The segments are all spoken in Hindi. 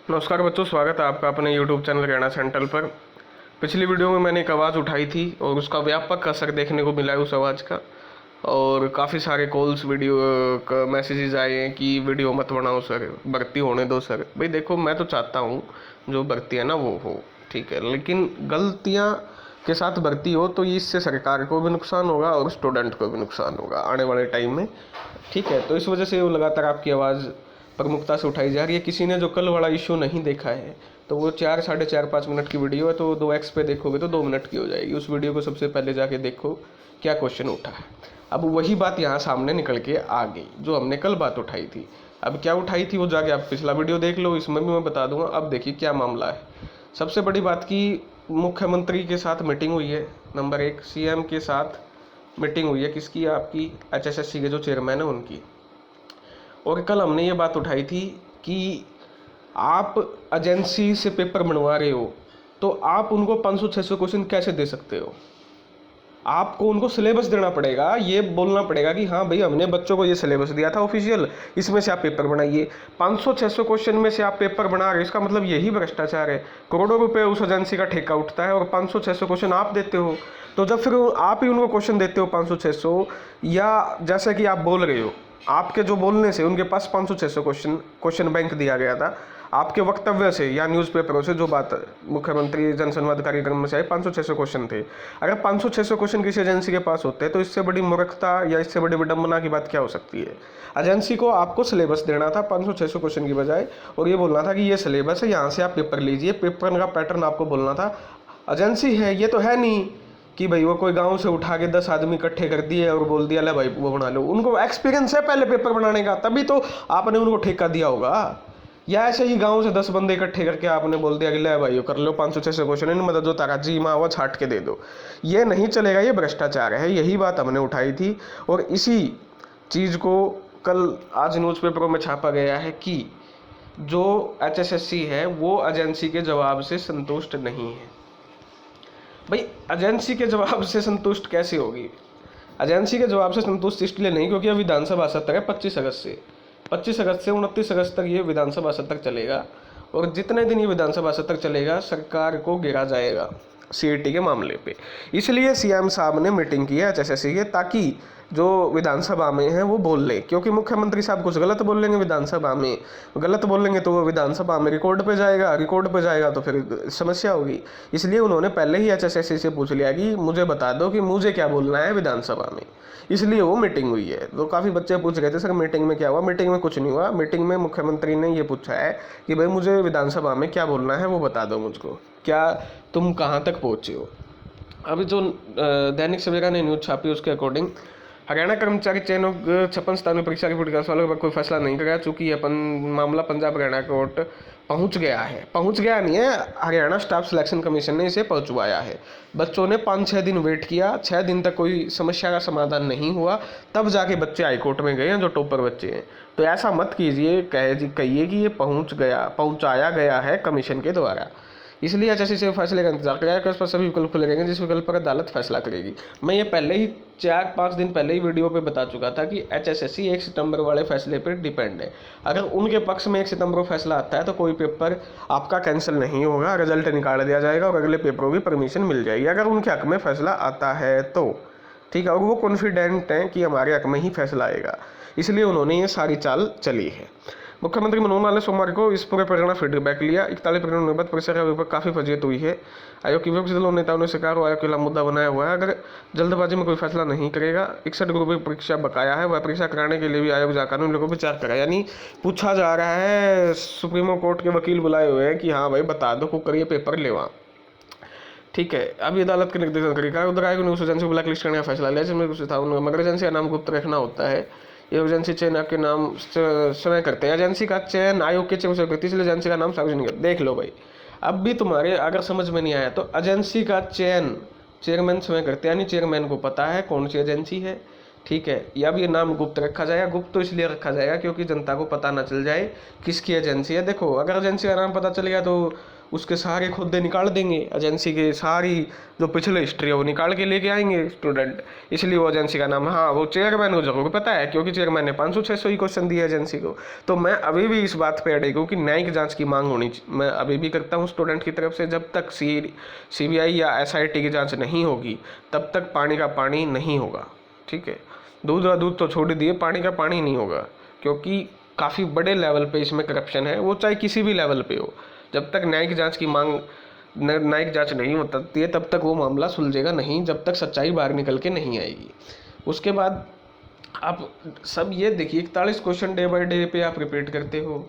नमस्कार बच्चों, स्वागत है आपका अपने YouTube चैनल हरियाणा सेंट्रल पर। पिछली वीडियो में मैंने एक आवाज़ उठाई थी और उसका व्यापक असर देखने को मिला है उस आवाज़ का। और काफ़ी सारे कॉल्स वीडियो का मैसेजेस आए हैं कि वीडियो मत बनाओ सर, भर्ती होने दो सर। भाई देखो, मैं तो चाहता हूँ जो भर्ती है ना वो हो, ठीक है, लेकिन गलतियाँ के साथ भर्ती हो तो इससे सरकार को भी नुकसान होगा और स्टूडेंट को भी नुकसान होगा आने वाले टाइम में, ठीक है। तो इस वजह से वो लगातार आपकी आवाज़ प्रमुखता से उठाई जा रही है। किसी ने जो कल वाला इशू नहीं देखा है तो वो 4 साढ़े 4 5 मिनट की वीडियो है, तो 2x पे देखोगे तो 2 मिनट की हो जाएगी। उस वीडियो को सबसे पहले जाके देखो क्या क्वेश्चन उठा है। अब वही बात यहाँ सामने निकल के आ गई जो हमने कल बात उठाई थी। अब क्या उठाई थी वो जाके आप पिछला वीडियो देख लो, इसमें भी मैं बता दूंगा। अब देखिए क्या मामला है। सबसे बड़ी बात की मुख्यमंत्री के साथ मीटिंग हुई है। नंबर 1, सीएम के साथ मीटिंग हुई है। किसकी? आपकी HSSC के जो चेयरमैन है उनकी। और कल हमने ये बात उठाई थी कि आप एजेंसी से पेपर बनवा रहे हो तो आप उनको 500-600 क्वेश्चन कैसे दे सकते हो? आपको उनको सिलेबस देना पड़ेगा, ये बोलना पड़ेगा कि हाँ भाई हमने बच्चों को ये सिलेबस दिया था ऑफिशियल, इसमें से आप पेपर बनाइए। 500-600 क्वेश्चन में से आप पेपर बना रहे हो, इसका मतलब यही भ्रष्टाचार है। करोड़ों रुपए उस एजेंसी का ठेका उठता है और 500-600 क्वेश्चन आप देते हो। तो जब फिर आप ही उनको क्वेश्चन देते हो 500-600, या जैसे कि आप बोल रहे हो, आपके जो बोलने से उनके पास 500-600 क्वेश्चन बैंक दिया गया था, आपके वक्तव्य से या न्यूज़पेपरों से जो बात मुख्यमंत्री जनसंवाद कार्यक्रम में से आए 500-600 क्वेश्चन थे। अगर 500-600 क्वेश्चन किसी एजेंसी के पास होते हैं तो इससे बड़ी मूर्खता या इससे बड़ी विडंबना की बात क्या हो सकती है? एजेंसी को आपको सिलेबस देना था 500-600 क्वेश्चन की बजाय, और ये बोलना था कि ये सिलेबस है, यहाँ से आप पेपर लीजिए। पेपर का पैटर्न आपको बोलना था। एजेंसी है, ये तो है नहीं कि भाई वो कोई गांव से उठा के 10 आदमी इकट्ठे कर दिए और बोल दिया ले भाई वो बना लो। उनको एक्सपीरियंस है पहले पेपर बनाने का, तभी तो आपने उनको ठेका दिया होगा। या ऐसे ही गांव से 10 बंदे इकट्ठे करके आपने बोल दिया कि ले भाई कर लो 500-600 क्वेश्चन, इनमें जो तारा जी माँ वो छाट के दे दो। ये नहीं चलेगा, ये भ्रष्टाचार है। यही बात हमने उठाई थी और इसी चीज़ को कल आज न्यूज़पेपरों में छापा गया है कि जो HSSC है वो एजेंसी के जवाब से संतुष्ट नहीं है। भाई एजेंसी के जवाब से संतुष्ट कैसे होगी? एजेंसी के जवाब से संतुष्ट इसलिए नहीं क्योंकि अब विधानसभा सत्र है 25 अगस्त से 29 अगस्त तक ये विधानसभा सत्र चलेगा। और जितने दिन ये विधानसभा सत्र चलेगा सरकार को गिरा जाएगा CAT के मामले पे। इसलिए CM साहब ने मीटिंग की है HSSC के, ताकि जो विधानसभा में है वो बोल ले। क्योंकि मुख्यमंत्री साहब कुछ गलत बोल लेंगे विधानसभा में, गलत बोलेंगे तो वो विधानसभा में रिकॉर्ड पे जाएगा तो फिर समस्या होगी। इसलिए उन्होंने पहले ही HSSC से पूछ लिया कि मुझे बता दो कि मुझे क्या बोलना है विधानसभा में। इसलिए वो मीटिंग हुई है। तो काफ़ी बच्चे पूछ रहे थे सर मीटिंग में क्या हुआ? मीटिंग में कुछ नहीं हुआ। मीटिंग में मुख्यमंत्री ने ये पूछा है कि भाई मुझे विधानसभा में क्या बोलना है वो बता दो मुझको, क्या तुम कहाँ तक पहुँचे हो। अभी जो दैनिक सवेरा ने न्यूज़ छापी उसके अकॉर्डिंग हरियाणा कर्मचारी चयन 56 परीक्षा की पूरी वालों पर कोई फैसला नहीं कराया, चूंकि यह मामला पंजाब हरियाणा कोर्ट पहुंच गया नहीं है। हरियाणा स्टाफ सिलेक्शन कमीशन ने इसे पहुंचवाया है। बच्चों ने 5-6 दिन वेट किया, 6 दिन तक कोई समस्या का समाधान नहीं हुआ, तब जाके बच्चे हाईकोर्ट में गए हैं जो टॉपर बच्चे हैं। तो ऐसा मत कीजिए, कहिए कि ये पहुंचाया गया है कमीशन के द्वारा। इसलिए HSSC से फैसले का इंतजार किया कि उस पर सभी विकल्प खुले रहेंगे जिस विकल्प पर अदालत फैसला करेगी। मैं ये पहले ही 4-5 दिन पहले ही वीडियो पे बता चुका था कि HSSC 1 सितंबर वाले फैसले पर डिपेंड है। अगर उनके पक्ष में 1 सितंबर को फैसला आता है तो कोई पेपर आपका कैंसिल नहीं होगा, रिजल्ट निकाल दिया जाएगा और अगले पेपरों की परमिशन मिल जाएगी अगर उनके हक में फैसला आता है तो, ठीक है। और वो कॉन्फिडेंट हैं कि हमारे हक में ही फैसला आएगा, इसलिए उन्होंने ये सारी चाल चली है। मुख्यमंत्री मनोहर लाल ने सोमवार को इस पूरे प्रकरण का फीडबैक लिया। 41 प्रकरणों के बाद परीक्षा के आयोग पर काफ़ी फजीहत हुई है। आयोग की विपक्षी दलों नेताओं ने सरकार और आयोग के खिलाफ मुद्दा बनाया हुआ है। अगर जल्दबाजी में कोई फैसला नहीं करेगा, 61 ग्रुप की परीक्षा बकाया है, वह परीक्षा कराने के लिए भी आयोग जा कानून को विचार करा। यानी पूछा जा रहा है, सुप्रीमो कोर्ट के वकील बुलाए हुए हैं कि हाँ भाई बता दो को करिए पेपर लेवा, ठीक है। अभी अदालत के निर्देशन करेगा। उधर आयोग ने उस एजेंसी को ब्लैक लिस्ट करने का फैसला लिया जिसमें कुछ था मगर एजेंसी का नाम गुप्त रखना होता है। ये एजेंसी चयन के नाम समय करते हैं। एजेंसी का चयन आयोग के चयन से करती है, इसलिए एजेंसी का नाम सार्वजनिक करते। देख लो भाई, अब भी तुम्हारे अगर समझ में नहीं आया तो एजेंसी का चयन चेयरमैन स्वयं करते हैं, यानी चेयरमैन को पता है कौन सी एजेंसी है, ठीक है। या अब ये नाम गुप्त रखा जाएगा। गुप्त तो इसलिए रखा जाएगा क्योंकि जनता को पता ना चल जाए किसकी एजेंसी है। देखो अगर एजेंसी का नाम पता चल गया तो उसके सारे खुदे निकाल देंगे, एजेंसी के सारी जो पिछले हिस्ट्री है वो निकाल के लेके आएंगे स्टूडेंट, इसलिए वो एजेंसी का नाम है। हाँ, वो चेयरमैन को जरूर पता है, क्योंकि चेयरमैन ने 500-600 ही क्वेश्चन दिए एजेंसी को। तो मैं अभी भी इस बात पे अड़े हूँ कि न्यायिक जांच की मांग होनी, मैं अभी भी करता हूँ स्टूडेंट की तरफ से, जब तक CBI या SIT की जाँच नहीं होगी तब तक पानी का पानी नहीं होगा। ठीक है, दूध का दूध तो छोड़ दिए, पानी का पानी नहीं होगा, क्योंकि काफ़ी बड़े लेवल पे इसमें करप्शन है, वो चाहे किसी भी लेवल पे हो। जब तक न्यायिक जांच की मांग, न्यायिक जांच नहीं होती है तब तक वो मामला सुलझेगा नहीं, जब तक सच्चाई बाहर निकल के नहीं आएगी। उसके बाद आप सब ये देखिए, 41 क्वेश्चन डे बाय डे पे आप रिपीट करते हो,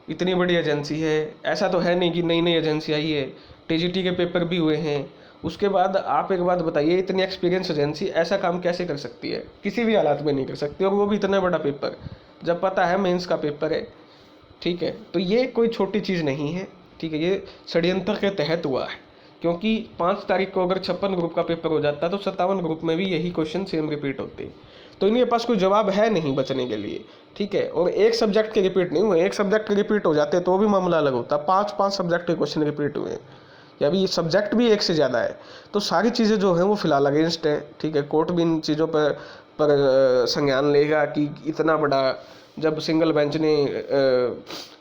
इतनी बड़ी एजेंसी है, ऐसा तो है नहीं कि नई नई एजेंसी आई है, TGT के पेपर भी हुए हैं। उसके बाद आप एक बात बताइए, इतनी एक्सपीरियंस एजेंसी ऐसा काम कैसे कर सकती है? किसी भी हालात में नहीं कर सकती, और वो भी इतना बड़ा पेपर, जब पता है मेंस का पेपर है। ठीक है, तो ये कोई छोटी चीज़ नहीं है। ठीक है, ये षड्यंत्र के तहत हुआ है, क्योंकि 5 तारीख को अगर 56 ग्रुप का पेपर हो जाता तो 57 ग्रुप में भी यही क्वेश्चन सेम रिपीट होते, तो इनके पास कोई जवाब है नहीं बचने के लिए। ठीक है, और एक सब्जेक्ट के रिपीट नहीं हुए, एक सब्जेक्ट के रिपीट हो जाते तो भी मामला अलग होता। 5 सब्जेक्ट के क्वेश्चन रिपीट हुए, या अभी सब्जेक्ट भी एक से ज़्यादा है, तो सारी चीज़ें जो हैं वो फिलहाल अगेंस्ट हैं। ठीक है, कोर्ट भी इन चीज़ों पर संज्ञान लेगा कि इतना बड़ा, जब सिंगल बेंच ने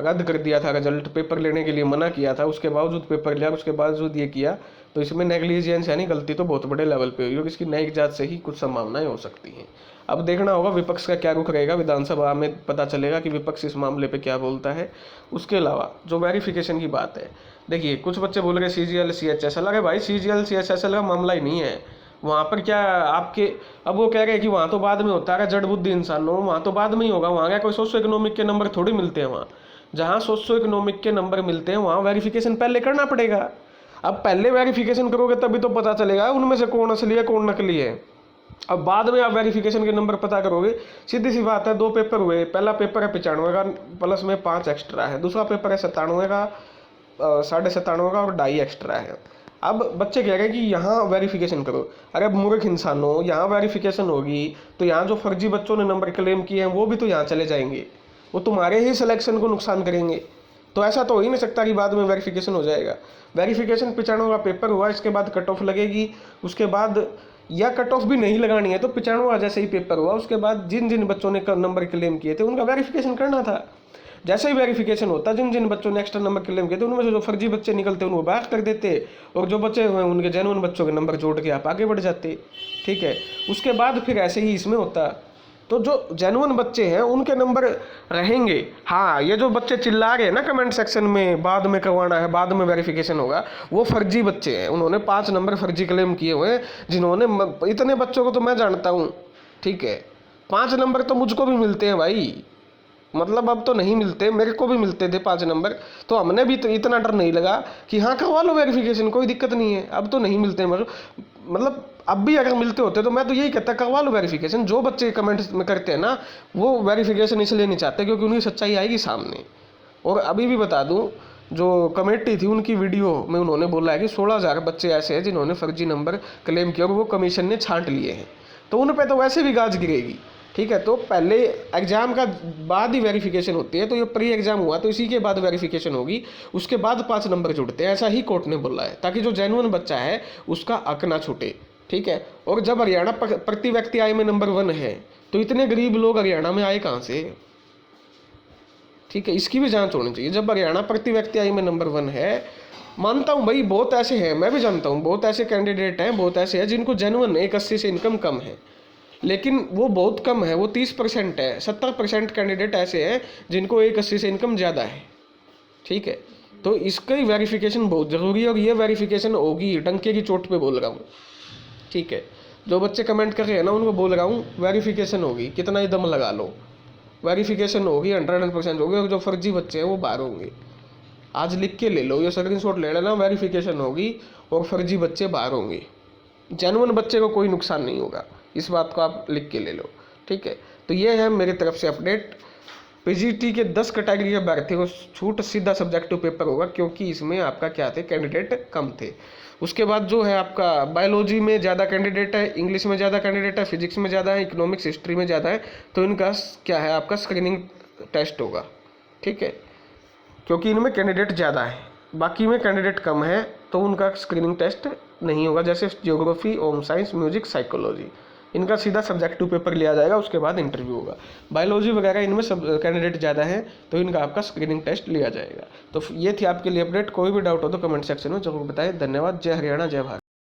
रद्द कर दिया था रिजल्ट, पेपर लेने के लिए मना किया था, उसके बावजूद पेपर लिया, उसके बावजूद ये किया, तो इसमें नेग्लिजेंस यानी गलती तो बहुत बड़े लेवल पे हुई, और इसकी न्यायिक जांच से ही कुछ संभावनाएं हो सकती हैं। अब देखना होगा विपक्ष का क्या रुख रहेगा, विधानसभा में पता चलेगा कि विपक्ष इस मामले पे क्या बोलता है। उसके अलावा जो वेरिफिकेशन की बात है, देखिए कुछ बच्चे बोल रहे CGL CHSL, अरे भाई CGL CHSL का मामला ही नहीं है वहाँ पर। क्या आपके, अब वो कह रहे हैं कि वहाँ तो बाद में होता है, जड़ बुद्धि इंसान हो, वहाँ तो बाद में ही होगा, वहाँ क्या कोई सोशो इकोनॉमिक के नंबर थोड़ी मिलते हैं वहाँ। जहाँ सोशो इकोनॉमिक के नंबर मिलते हैं वहाँ वेरिफिकेशन पहले करना पड़ेगा। अब पहले वेरिफिकेशन करोगे तभी तो पता चलेगा उनमें से कौन असली है कौन नकली है। अब बाद में आप वेरिफिकेशन के नंबर पता करोगे, सीधी सी बात है, 2 पेपर हुए, पहला पेपर है 95 का, प्लस में 5 एक्स्ट्रा है, दूसरा पेपर है 97 का, 97.5 का और 2.5 एक्स्ट्रा है। अब बच्चे कह रहे हैं कि यहाँ वेरिफिकेशन करो, अरे अब मूर्ख इंसान हो, यहाँ वेरिफिकेशन होगी तो यहाँ जो फर्जी बच्चों ने नंबर क्लेम किए हैं वो भी तो यहाँ चले जाएंगे, वो तुम्हारे ही सिलेक्शन को नुकसान करेंगे। तो ऐसा तो हो ही नहीं सकता कि बाद में वेरिफिकेशन हो जाएगा। वेरिफिकेशन 95 का पेपर हुआ, इसके बाद कट ऑफ लगेगी, उसके बाद या कट ऑफ भी नहीं लगानी है तो 95 जैसे ही पेपर हुआ उसके बाद जिन जिन बच्चों ने नंबर क्लेम किए थे उनका वेरिफिकेशन करना था। जैसे ही वेरिफिकेशन होता, जिन जिन बच्चों ने एक्स्ट्रा नंबर क्लेम किए थे उनमें से जो फर्जी बच्चे निकलते उनको बैक कर देते, और जो बच्चे हुए उनके जेन्युइन बच्चों के नंबर जोड़ के आप आगे बढ़ जाते। ठीक है, उसके बाद फिर ऐसे ही इसमें होता, तो जो जेन्युइन बच्चे हैं उनके नंबर रहेंगे। हाँ, ये जो बच्चे चिल्ला रहे हैं ना कमेंट सेक्शन में बाद में करवाना है, बाद में वेरिफिकेशन होगा, वो फर्जी बच्चे हैं, उन्होंने 5 नंबर फर्जी क्लेम किए हुए हैं, जिन्होंने, इतने बच्चों को तो मैं जानता हूँ। ठीक है, 5 नंबर तो मुझको भी मिलते हैं भाई, मतलब अब तो नहीं मिलते, मेरे को भी मिलते थे 5 नंबर, तो हमने भी तो इतना डर नहीं लगा कि हाँ करवा लो वेरिफिकेशन, कोई दिक्कत नहीं है। अब तो नहीं मिलते हैं, मतलब अब भी अगर मिलते होते तो मैं तो यही कहता करवा लो वेरिफिकेशन। जो बच्चे कमेंट्स में करते हैं ना वो वेरिफिकेशन इसलिए नहीं चाहते क्योंकि उनकी सच्चाई आएगी सामने। और अभी भी बता दूं, जो कमेटी थी उनकी वीडियो में उन्होंने बोला है कि 16,000 बच्चे ऐसे हैं जिन्होंने फर्जी नंबर क्लेम किया और वो कमीशन ने छांट लिए हैं, तो उन पर तो वैसे भी गाज गिरेगी। ठीक है, तो पहले एग्जाम का बाद ही वेरिफिकेशन होती है, तो ये प्री एग्जाम हुआ तो इसी के बाद वेरिफिकेशन होगी, उसके बाद 5 नंबर जुड़ते हैं, ऐसा ही कोर्ट ने बोला है, ताकि जो जेन्युइन बच्चा है उसका हक ना छूटे। ठीक है, और जब हरियाणा प्रति व्यक्ति आय में नंबर 1 है तो इतने गरीब लोग हरियाणा में आए कहाँ से? ठीक है, इसकी भी जांच होनी चाहिए। जब हरियाणा प्रति व्यक्ति आय में नंबर 1 है, मानता हूँ भाई बहुत ऐसे हैं, मैं भी जानता हूँ बहुत ऐसे कैंडिडेट हैं, बहुत ऐसे हैं जिनको जेन्युइन 180 से इनकम कम है, लेकिन वो बहुत कम है, वो 30% है। 70% कैंडिडेट ऐसे हैं जिनको 180 से इनकम ज़्यादा है। ठीक है, तो इसका ही वेरिफिकेशन बहुत ज़रूरी है, और ये वेरिफिकेशन होगी, डंके की चोट पे बोल रहा हूँ। ठीक है, जो बच्चे कमेंट कर रहे हैं ना उनको बोल रहा हूँ वेरिफिकेशन होगी, कितना ही दम लगा लो, वेरिफिकेशन होगी, 100% होगी, और जो फर्जी बच्चे हैं वो बाहर होंगे। आज लिख के ले लो, ये स्क्रीनशॉट ले लेना, वेरिफिकेशन होगी और फर्जी बच्चे बाहर होंगे, जेन्युइन बच्चे को कोई नुकसान नहीं होगा, इस बात को आप लिख के ले लो। ठीक है, तो ये है मेरी तरफ से अपडेट। PGT के 10 कैटेगरी के अभ्यर्थियों को छूट, सीधा सब्जेक्टिव पेपर होगा, क्योंकि इसमें आपका क्या थे, कैंडिडेट कम थे। उसके बाद जो है आपका बायोलॉजी में ज़्यादा कैंडिडेट है, इंग्लिश में ज़्यादा कैंडिडेट है, फिजिक्स में ज़्यादा है, इकोनॉमिक्स हिस्ट्री में ज़्यादा है, तो इनका क्या है आपका स्क्रीनिंग टेस्ट होगा। ठीक है, क्योंकि इनमें कैंडिडेट ज़्यादा है, बाकी में कैंडिडेट कम है तो उनका स्क्रीनिंग टेस्ट नहीं होगा, जैसे geography, home science, music, psychology, इनका सीधा सब्जेक्टिव पेपर लिया जाएगा, उसके बाद इंटरव्यू होगा। बायोलॉजी वगैरह इनमें सब कैंडिडेट ज़्यादा है तो इनका आपका स्क्रीनिंग टेस्ट लिया जाएगा। तो ये थी आपके लिए अपडेट। कोई भी डाउट हो तो कमेंट सेक्शन में जरूर बताएं। धन्यवाद। जय हरियाणा, जय भारत।